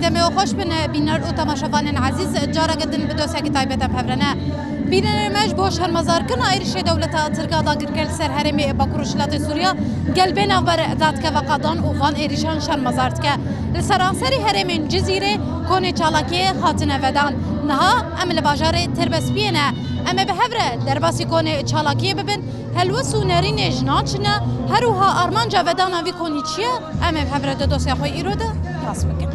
دمه خوش بن بینر و تماشاوان عزیز جارا قدن بدوسه کی تایبت بهرنه بینر مش باش هر مزار کن ایرش دولت ترکا داگر کل سر هرمی باکروشلات سوریا قلبنا بر داد که وقادان و وان ایرشان شر مزارت که لسرانسری هرمین جزیره کونه چالاکی خاتنه ودان نها عمل باجار تربسبینه اما به هفره درباسی کونه چالاکی ببین هلوسو نرین جناچنه هروها آرمان جاودانا وی کونی چیه اما به هفره دوسیا خوی ایروده راست بکن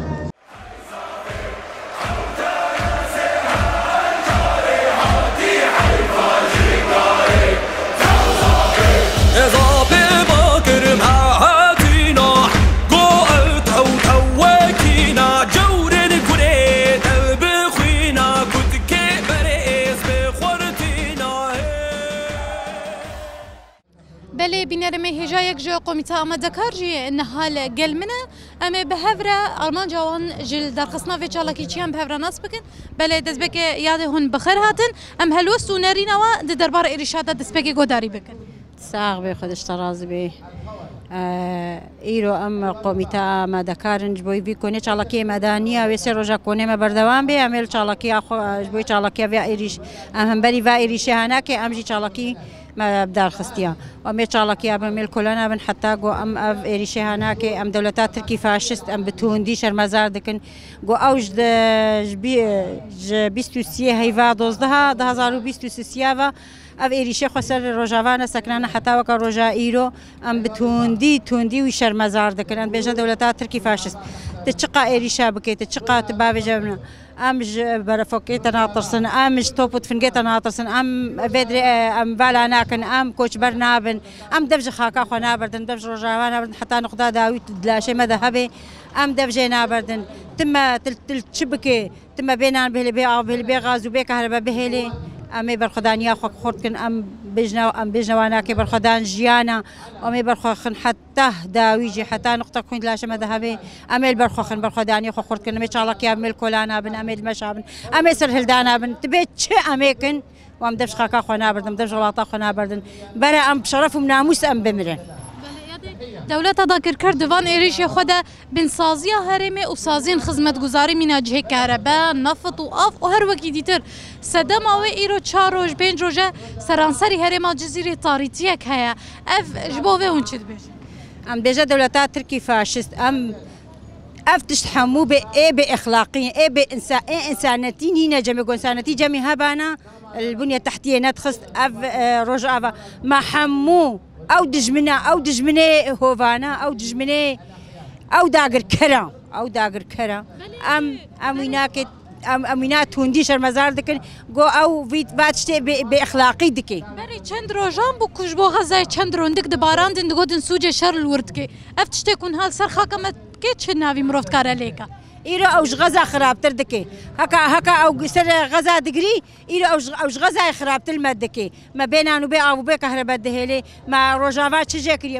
بله بینر می هجا یک جو قومیت آماده کار جیه نهال گل منه اما به هفره آلمان جوان جل در قسنا و چالاکی چیان به هفره ناس بکن بله دست بک یاد هون بخیر هاتن ام هلوس و نرین و دربار ایرشاد دست بک گوداری بکن ساق به خودش تراز به ایرو ام قومیت آماده کارن جبوی بی کنه چالاکی مدنی و سر روزا کنه ما بردوام به عمل چالاکی آخو جبوی چالاکی و ایرش هم بری و ایرشی هنر که امجی چالاکی ما بدار خستيا ومي تشالكي ابن ميل كلنا بن حتى جو ام اف ايريشي هناك ام دولتات تركي فاشست ام بتوندي شر مزار دكن جو اوج بيستوسيه هيفا دوزدها 2023 اف ايريشي خسر روجافانا سكنانا حتى وك روجا ايرو ام بتوندي وشر مزار دكن ام بيجا دولتات تركي فاشست تشقا ايريشا بكيت تشقا تبابي جبنا امج برفوكي تناطرسن امج توبوت فنجي تناطرسن ام فيدري ام فالا ناكن ام كوش برنابن ام دبج خاكا خنا بردن دبج رجاوانا بردن حتى نقدا داوي دلاشي ما ذهبي ام دبجينا بردن تم تلتشبكي تم بينان بهلي غاز وبي كهرباء بهلي امي برخدانيا خو خورتكن ام بجنا وانا كي برخدان جيانا امي برخخن حتى داويجي حتى نقطه كون دلاشي ما ذهبي امي برخخن برخدانيا خو خورتكن مي شالك يا مل كولانا بن امي المشابن امي سر هلدانا بن تبيت شي اميكن وام دبش خاكا خونا بردن دبش غلاطه خونا بردن برا ام بشرفهم ناموس ام بمرن دولت ذاكر كردوان إيريش خدا بن سازيا هرمي وسازين خدمت گزاري من جهه كهرباء نفط وآف وهر وكي ديتر سدم او ايرو 4 روز 5 روز سرانسري هرما جزيره تاريخيه هيا اف جبوه اون چد بيج ام بيجا دولتات تركي فاشست ام افتش تحمو باخلاقيه بانسانتين هنا جميع انسانتي جميع هبانا البنيه التحتيه ندخست اف رجع ما حمو او دجمنه هوفانا او دجمنه او داگر كرا ام ويناك ام وينات هنديش المزار دكن جو او فيت باتشتي باخلاقي دكي بري چند روجان بو كوجبو غزاي چند روندك دباران دن گودن سوجه شر الوردكي افتشتي كون هال سر خاكمت كي چناوي مروفت كار ليكا إيرو أوج غزا خراب تردكي هكا أو سر غزا دقري إيرو أوج غزا خراب تلمدكي ما بيننا وبين أبو كهرباء دهلي ما روجافا تشجكريا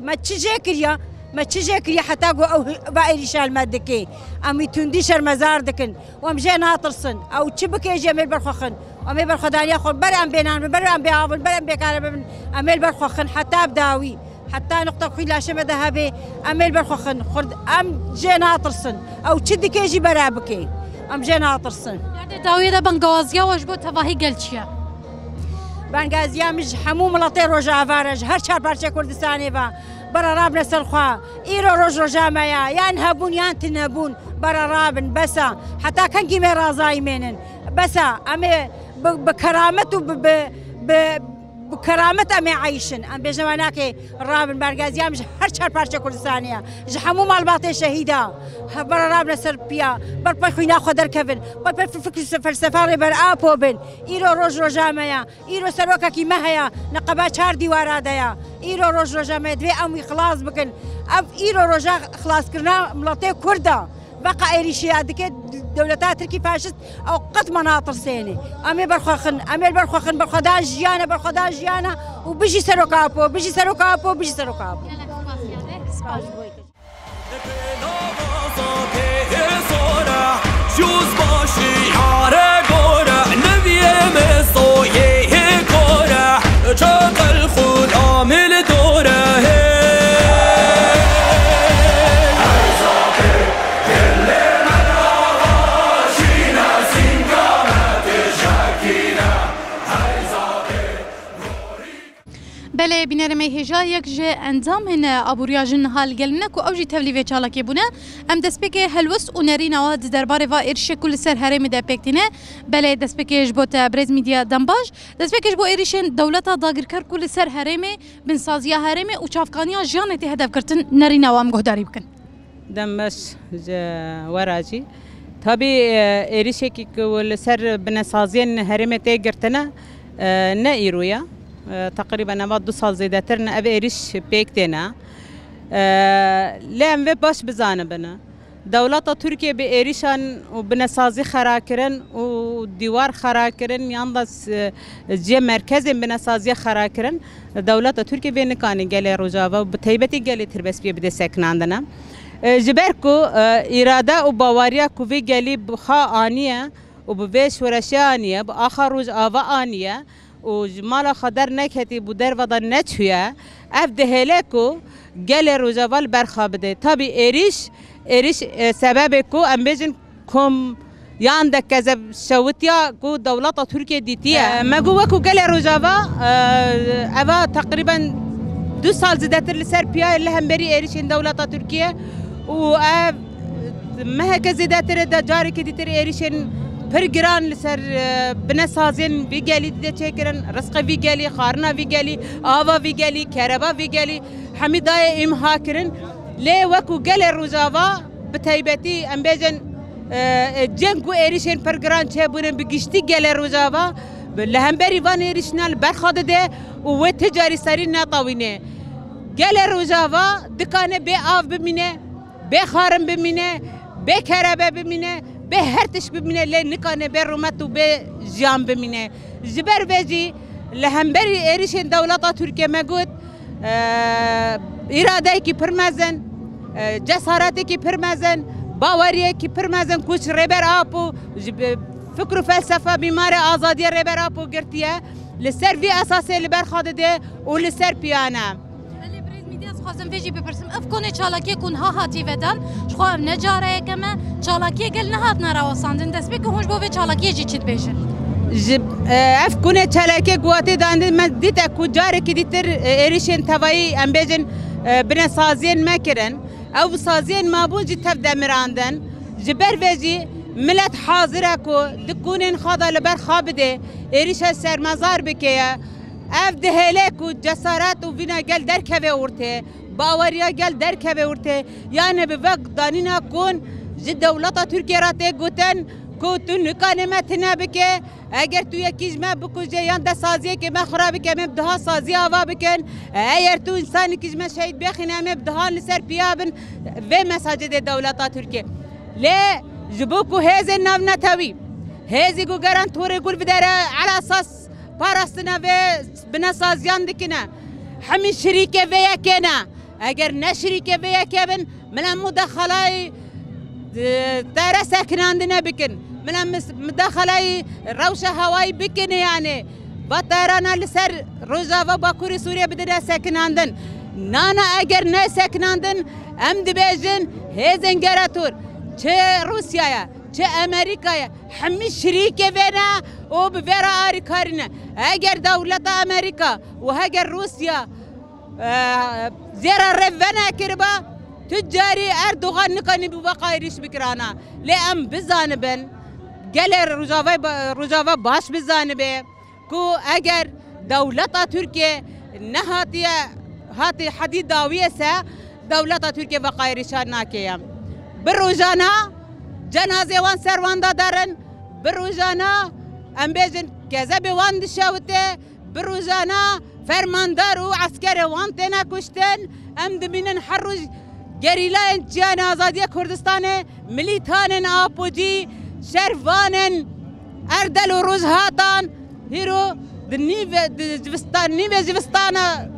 ما تشجكريا حتى جو أو بايري شال مدكي أمي تنديشر مزار دكن وام جاي ناطرسن أو تشبكي جميل برخخن أمي برخدان ياخذ برام بيننا برام بيعافن برام بكهرباء أميل برخخن حتى بداوي حتى نقطة كلها شمة ذهبي أميل برخخن خرد أم جاي ناطرسن أو تشدي كيجي برابكي أم جاي ناطرسن يعني داوية بنغازيا وجبو تفاهي قلتشيا بنغازيا مش حموم ملطير رجع فارج هر شهر بارشة كردستاني با برا رابنا سرخوا إيرو رجع مايا يا نهبون يا تنهبون برا رابن بسا حتى كان جيمي رازاي منن بسا أمي بكرامته بكرامة أمي عايشن أم بجواناكي رابن بارغازيا مش هر شهر بارشة كردستانية جحمو مال باطي شهيدة برا رابنا سربيا برا خوينا خدر كفن برا فكر فلسفة بر آبو بن إيرو رجع مايا إيرو سروكا كي مهيا نقبا 4 ديوارا دايا إيرو رجع مايا دوي أمي خلاص بكن أم إيرو رجع خلاص كرنا ملاطي كردا بقى ايريشيا دكي دولتات تركي فاشست او قد مناطر سيني امي برخخن برخدان جيانا وبيجي سروكابو بله بینرمه هجا یک جه انجام هنه آبوریا جن حال گلنه کو اوجی تبلیغ چالاکی بونه ام دسپیک هلوس و نری نواد درباره و ارش کل سر هرم ده پکتینه بله دسپیکش بوت برز میدیا دنباش دسپیکش بو ارشن دولت داگرکر کل سر هرم بن سازیا هرم و چافکانیا جان ته هدف کرتن نری نوام گهداری بکن دمش وراجي طبي إريشك كل سر بنسازين هرمة تجرتنا نائرويا تقريبا ما 2 سال زيادترنا أبي إريش بيكتنا لام باش بزانبنا دولة تركيا بإريشان وبنسازي خراكرن وديوار خراكرن يندس جي مركز بنسازي خراكرن دولة تركيا بين كان جالي رجاوا وبتهيبتي جالي تربس بيه بدي سكن عندنا جبركو إرادة وبواريا كوفي جالي بخا آنية وبفيش ورشة آنية بآخر روز آوا آنية وجمالا خدر نكهتي بدر وضع نتشويا أفده لكو جالي رجاوال برخا بده طبي إريش سببكو أمبيجن كم ياندك كذب شوتيا كو دولة تركيا ديتيا ما جواكو جالي رجاوا أبا تقريبا 2 سال زدت لسر بيا اللي هم بري إيريشين دولة تركيا و ما هيك زدت رد جاري كدي تر إيريشين برجران لسر بنسازين فيجالي تشكرن رزق فيجالي خارنا فيجالي آوا فيجالي كهرباء فيجالي حميداي إمهاكرن ليه وكو جل الرجاوا بتايبتي أمبيجن جنكو إيريشين برجران شابون بقشتي جل الرجاوا لهمبري وان إيريشنال برخاد ده وتجاري سرين نطاوينه جل الرجاوا دكانه بآف بمينه بخارم بمينه بكهرباء بمينه بهرتش بمينه لنكانه برومت وبجام بمينه جبر بيجي لهمبري إيريشين دولة تركيا مجود إرادة كي برمزن جسارة كي برمزن باورية كي برمزن كوش ربر آبو فكر فلسفة بمار آزادية ربر آبو قرتيه لسر في أساسي اللي برخاد ده ولسر بيانا اللي بريز ميديا خازم فيجي ببرسم أفكوني چالاكي كون هاتي ودان شخو ام نجاره كما چالاكي قل نهات نرا وصاندن دست بك هونش بو في چالاكي جي چت بيجن جب أفكوني چالاكي قواتي داند من ديت أكو جاري كي ديتر إيريشين تواي أم بيجن بنا سازين مكرن أو سازين ما بوجي تبدأ مراندن جبر فيجي ملت حاضرة كو دكونين خاضة لبر خابده إيريشا سرمزار بكيا اف دهلكو جسارات و وینا گل درکه ورته باوریا گل درکه ورته یعنی به وقت دانینا کن جد دولت ترکیه را ته گوتن کو تو نکانه متنا بکه اگر تو یکیش ما بکوجه یان د سازیه که ما خراب که ما ده سازی آوا بکن اگر تو انسان کیش ما شهید بخینه ما ده لسر پیابن و مساجد دولت ترکیه ل جبوكو هذا النام نتوي هذي جو جرانتور يقول بدار على أساس باراستنا في بنسازيان دكنا حمي شريكة فيا كنا أجر نشريكة فيا كابن من المداخلة ترى ساكن عندنا بكن من مداخلة روشة هواي بكن يعني بطيرانا لسر رجافة باكوري سوريا بدنا ساكن عندن نانا أجر ناس ساكن عندن أمد بيجن هذا جراتور چه روسيا چه امريكا حمي شريكه بينا وبفيرا اريكارنا اگر دولة امريكا وهاجر روسيا زيرا رفنا كربا تجاري اردوغان نكاني بوقايريش بكرانا لام بزانبن قال رجافا باش بزانبه كو اگر دولة تركيا هاتي حديد داوية سا دولة تركيا وقايريشان ناكيا بروجانا جنازه وان سروان دارن بروجانا ام بيجن كذا بوان دشاوته بروجانا فرماندار وعسكري وان تنا كشتن ام دمين حرج جريلا جان ازاديه كردستان مليتان ابوجي شرفان اردل وروزهاتان هيرو دنيف جبستان نيف جبستان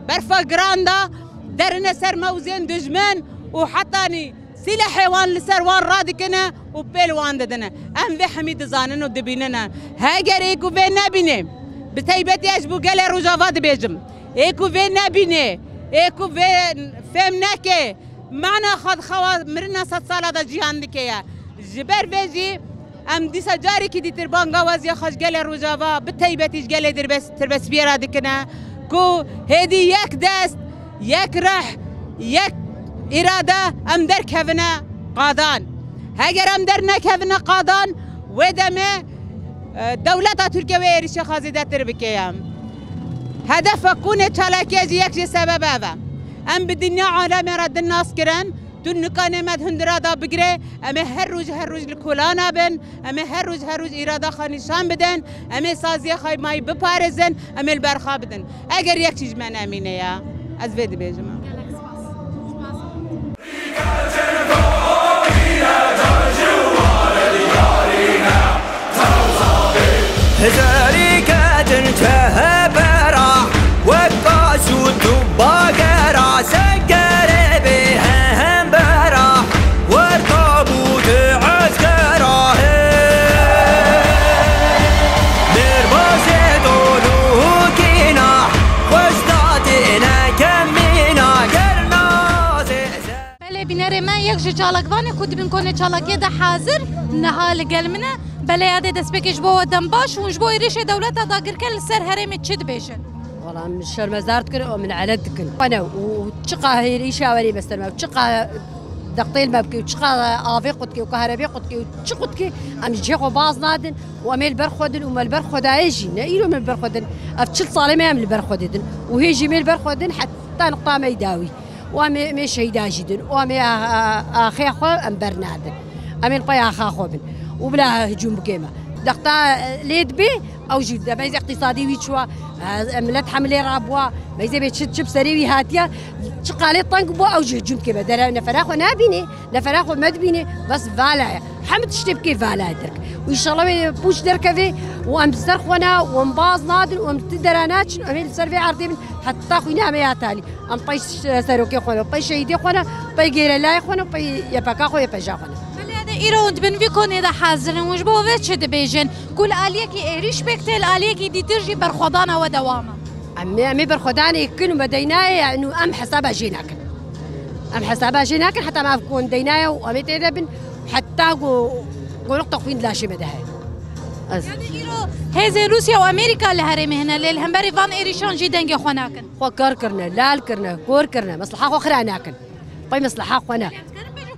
برفا جراندا درنا سر موزين دجمن وحطاني سيلا حيوان لسر وان رادكنا وبيل وان ددنا ام في حميد زانن ودبيننا هاجر ايكو في نابينه بتايبتي اجبو قال رجافات بيجم ايكو في نابينه ايكو في فهمناك معنا خد خوا مرنا 6 سال دا جيهان دكيا جبر بيجي ام دي سجاري كي دي تربان غوازي خش قال رجافا بتايبتي قال تربس بيرا دكنا كو هدي يك دست يك رح يك إرادة أم در كفنا قادان هاجر أم در نكفنا قادان ودمه دولة تركيا وإيريشيا خازدة تربكيام هدف كونه تلاكيز يك سبب هذا أم بالدنيا عالم رد الناس كرن دون كان مد هندرادا بقرة أما هروج الكولانا بن أما هروج إرادة خانشان بدن أما سازية خاي ماي ببارزن أما البرخا بدن أجر يك شيء من أمينة يا أزبد بيجما هزاري كادن تهبرا وقاسو تباقرا سكر بها همبرا والطابوت عسكرا نرباسي دولوكينا وستاتينا كمينا قرنا بله بینره ما یک جه چالکوانه خود بین کنه چالکیه ده حاضر نهال گلمنه بله یاده دست بکش با ودم باش ونش با ایریش دولت داگر کل سر هرم چید بیشن والله من شرمزارت كن ومن علد كن انا وشقا هي شاوري مثلا وشقا دقطيل مبكي وشقا افي قدكي وكهربي قدكي وشقدكي ام جيخو باز نادن واميل برخودن ومال برخود ايجي نيلو من برخودن افتشل صالمه ام البرخودن وهيجي من برخودن حتى نقطه ما يداوي وامي مش هيداجدن وامي اخي اخو ام برنادن امين طيا اخا خوبن وبلا هجوم بكيمه دقطة ليد بي او جدا ميزه اقتصادي ويتشوا ملت حملي رابوا ميزه بيتشد شب سريوي هاتيا شقالي طنق بو او هجوم كيما دار نفراخ ونابيني نفراخ ومدبيني بس فالا حمد شتبكي فالا درك وان شاء الله بوش دركفي وام زرخونا ومباز نادر ومتدرانات ومن سرفي عرضي حتى خوينا ما تالي ام طيش سروكي خونا طيش شهيدي خونا طي غير لا خونا طي يبقى خو يبقى خونا ایران بن ویکونه ده حاضرن وش با وچ ده بیجن کل آلیه کی ایریش بکتل آلیه کی دیترجی برخودانه و دوامه امي برخودانه يكون بديناي انه ام حسابها جيناكن ام حسابها جيناكن حتى ما بكون ديناي وامي تدبن حتى نقطه قوين لا شي بدها يعني ايرو هذه روسيا وامريكا اللي هرم هنا اللي هم بري فان ايريشان جي دنگه خوناكن خو كار كرنا لال كرنا كور كرنا مصلحه خو خراناكن طيب مصلحه خونا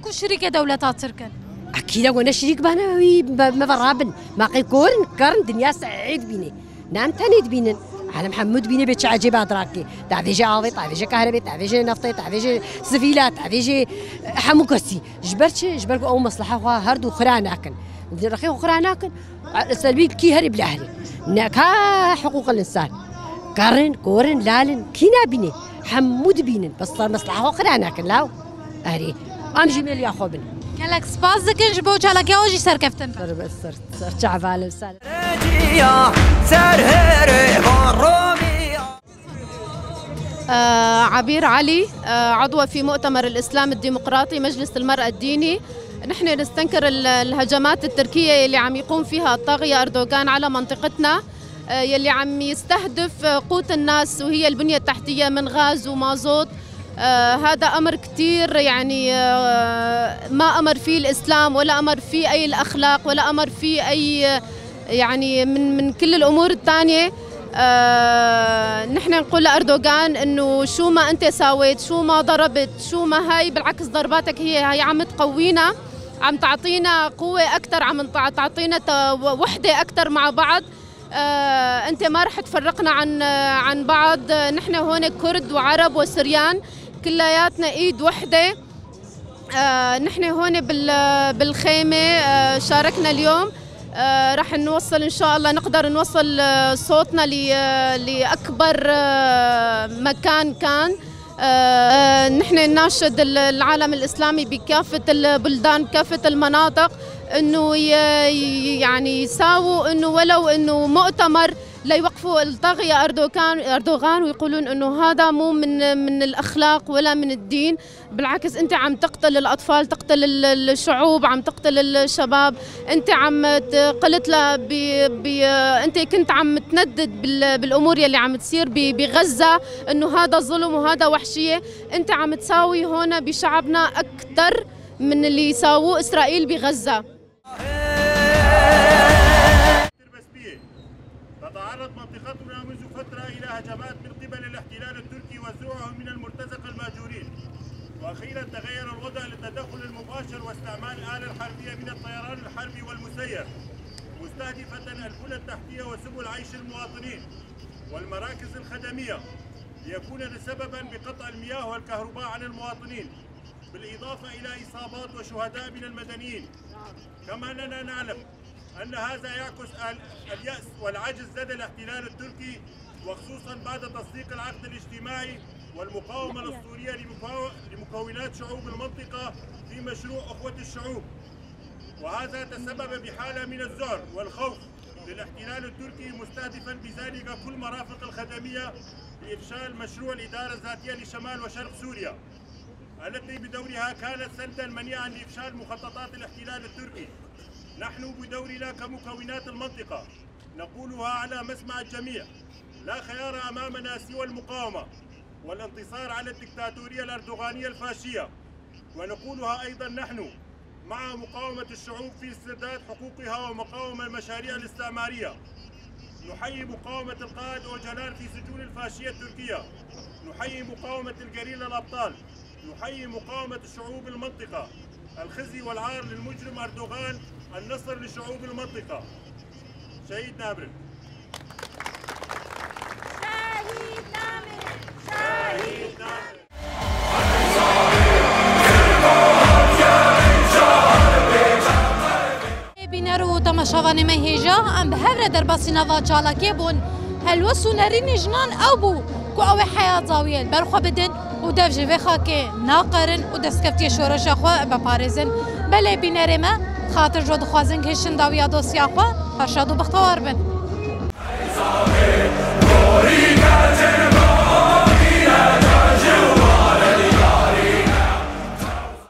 كل شركه دولتات تركن أكيد أقول شريك بنا ما برابن ما قيكورن كارن دنيا سعيد بيني نعم تاني بينن على محمود بيني بيتش عجيب أدراكي تعرفي عاوي تعرفي كهرباء تعرفي نفطي تعرفي سفيلات تعرفي حموكسي جبرك أو مصلحة هردو خراناكن رخي خراناكن السلبي كي هرب لأهلي نكا حقوق الإنسان كارن كورن لالن كينا بيني حمود بينن بس صار مصلحة خراناكن لاو أهري أمجي ملي أخو بني كلك سباز دكنج بو چالکیا وجی سر کفتن سر چعبال سر عبير علي عضوة في مؤتمر الإسلام الديمقراطي مجلس المرأة الديني. نحن نستنكر الهجمات التركية اللي عم يقوم فيها الطاغية أردوغان على منطقتنا يلي عم يستهدف قوت الناس وهي البنية التحتية من غاز ومازوت. هذا أمر كتير يعني ما أمر فيه الإسلام ولا أمر فيه أي الأخلاق ولا أمر فيه أي يعني من كل الأمور الثانية. نحن نقول لأردوغان إنه شو ما أنت ساويت شو ما ضربت شو ما هاي بالعكس ضرباتك هي عم تقوينا عم تعطينا قوة أكثر عم تعطينا وحدة أكثر مع بعض. أنت ما رح تفرقنا عن بعض. نحن هون كرد وعرب وسريان كلياتنا إيد وحدة. نحن هون بالخيمة شاركنا اليوم. رح نوصل إن شاء الله نقدر نوصل صوتنا لأكبر مكان كان. نحن نناشد العالم الإسلامي بكافة البلدان بكافة المناطق إنه يعني يساووا إنه ولو إنه مؤتمر ليوقفوا الطاغية أردوغان ويقولون إنه هذا مو من الأخلاق ولا من الدين. بالعكس أنت عم تقتل الأطفال تقتل الشعوب عم تقتل الشباب. أنت عم قلت له أنت كنت عم تندد بالأمور يلي عم تصير بغزة إنه هذا ظلم وهذا وحشية. أنت عم تساوي هون بشعبنا أكثر من اللي يساووه إسرائيل بغزة. تتعرض منطقتنا منذ فترة إلى هجمات من قبل التركية من الطيران الحربي والمسير، مستهدفة البنى التحتية وسبل عيش المواطنين والمراكز الخدمية، ليكون سببا بقطع المياه والكهرباء عن المواطنين، بالإضافة إلى إصابات وشهداء من المدنيين. كما أننا نعلم أن هذا يعكس اليأس والعجز لدى الاحتلال التركي، وخصوصا بعد تصديق العقد الاجتماعي والمقاومة الأسطورية لمكونات شعوب المنطقة في مشروع أخوة الشعوب. وهذا تسبب بحالة من الذعر والخوف للاحتلال التركي، مستهدفا بذلك كل مرافق الخدمية لإفشال مشروع الإدارة الذاتية لشمال وشرق سوريا، التي بدورها كانت سدا منيعا لإفشال مخططات الاحتلال التركي. نحن بدورنا كمكونات المنطقة نقولها على مسمع الجميع: لا خيار أمامنا سوى المقاومة والانتصار على الدكتاتورية الأردوغانية الفاشية. ونقولها أيضا نحن مع مقاومة الشعوب في استرداد حقوقها ومقاومة المشاريع الاستعمارية. نحيي مقاومة القائد أوجلان في سجون الفاشية التركية، نحيي مقاومة الجريلا الأبطال، نحيي مقاومة شعوب المنطقة. الخزي والعار للمجرم أردوغان، النصر لشعوب المنطقة. شهيد نابلس. شهيد نابلس. شهيد نابلس. بینەرو تەماشاوانێ مە هێژە ئەم بە هەورە دەرباسی ناوا چالاکێ بوون هەلوەس و نەرینی ژنان ئەو بوو کو ئەوێ حەیات زاویە بەرخوا بدن و دەف ji vê xakê naqerin û destkeftiyê şoreşa xwe bepارêzin. Belê bînerê me xatir jo dixwazin hêşin dawiya dosya xwe, xerşad û bixtewar bin.